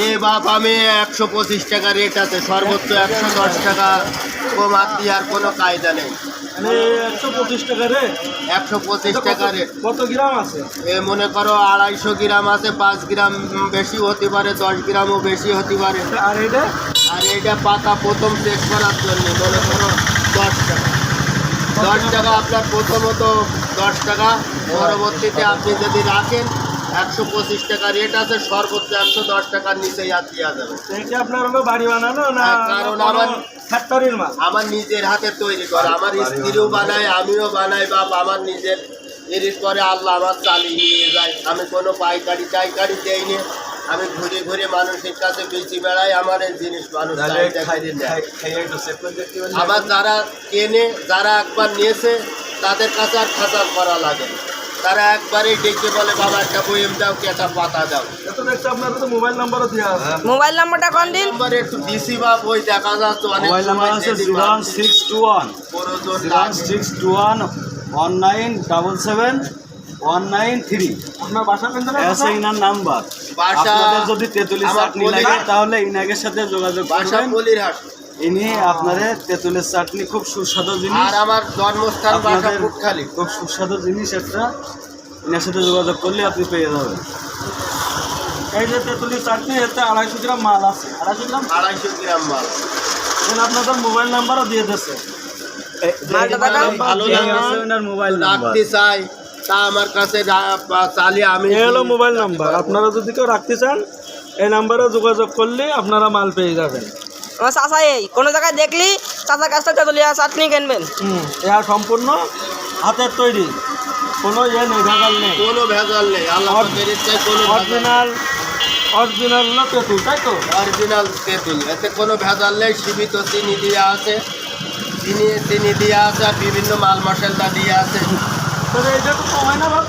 এ বাপ আমি 125 টাকা রেট আছে, সর্বোচ্চ 110 টাকা কম আর কোনো কায়দা নেই। 125 টাকা রেট, 125 টাকা রেট। কত গ্রাম আছে? এ মনে করো 250 গ্রাম আছে, 5 গ্রাম বেশি হতে পারে, 10 গ্রামও বেশি হতে পারে। আর এটা পাতা প্রথম চেক করার জন্য মনে করো 10 টাকা। 10 টাকা আপনার প্রথমত 10 টাকা, পরবর্তীতে আপনি যদি রাখেন 125 টাকা রেট আছে, সর্বোচ্চ 110 টাকার নিচেই আর দেওয়া যাবে। এটা আপনার হলো বাড়ি বানানো না? কারণ আমার ফ্যাক্টরির মাল, আমার নিজের হাতে তৈরি করা, আমার স্ত্রীও বানায়, আমিও বানাই। বাপ আমার নিজের জিনিস করে আল্লাহ আমার চালিয়ে নিয়ে যায়। আমি কোনো পাইকারি টাইকারি দেই না, আমি ঘুরে ঘুরে মানুষের কাছে বেশি বেড়াই। আমার এই জিনিস মানুষ আমার যারা কেনে, যারা একবার নিয়েছে তাদের কাছে আর খাতার করা লাগে না। তারা একবারেই ডেকে বলে বাবা একটা বইয়েম দাও, কি একটা পাতা দাও। আপনার তো মোবাইল নাম্বারও দেওয়া আছে। মোবাইল নাম্বারটা কোন দিন? নাম্বার একটু দিছি বাপ, ওই দেখা যাচ্ছে অনেক মোবাইল নাম্বার আছে 01621 19771993। আপনার বাসা কোন জায়গায়? নাম্বার বাসা যদি তেতুলির চাটনি লাগে তাহলে ইনাকের সাথে যোগাযোগ বাসা করবেন। বলিরহাট। ইনি আপনারে তেতুলের চাটনি, খুব সুস্বাদু জিনিস। আর আমার জন্মস্থান বাসা কুটখালি। খুব সুস্বাদু জিনিস একটা, এনার সাথে যোগাযোগ করলে আপনি পেয়ে যাবেন। এই যে তেতুলির চাটনি, এতে 250 গ্রাম মাল আছে। 250 গ্রাম মাল। আপনাদের মোবাইল নাম্বারও দিয়ে দিচ্ছে। ভালো মোবাইল রাখতে চাই তা আমার কাছে চালিয়ে আমি হলো মোবাইল নাম্বার। আপনারা যদি কেউ রাখতে চান এই নাম্বারে যোগাযোগ করলে আপনারা মাল পেয়ে যাবেন। আমার চাচা এই কোনো জায়গায় দেখলি চাচার কাছ থেকে তেতুলিয়া চাটনি কিনবেন। এটা সম্পূর্ণ হাতের তৈরি, কোনো ইয়ে নেই, ভেজাল নেই। কোনো ভেজাল নেই, আল্লাহ পাকের ইচ্ছায় কোনো অরিজিনাল হলো তেঁতুল, তাই তো? অরিজিনাল তেঁতুল, এতে কোনো ভেজাল নেই। সীমিত চিনি দেওয়া আছে, চিনি দেওয়া আছে, আর বিভিন্ন মাল মশলা দিয়ে আছে। তবে এটা তো কমায় না বাপ।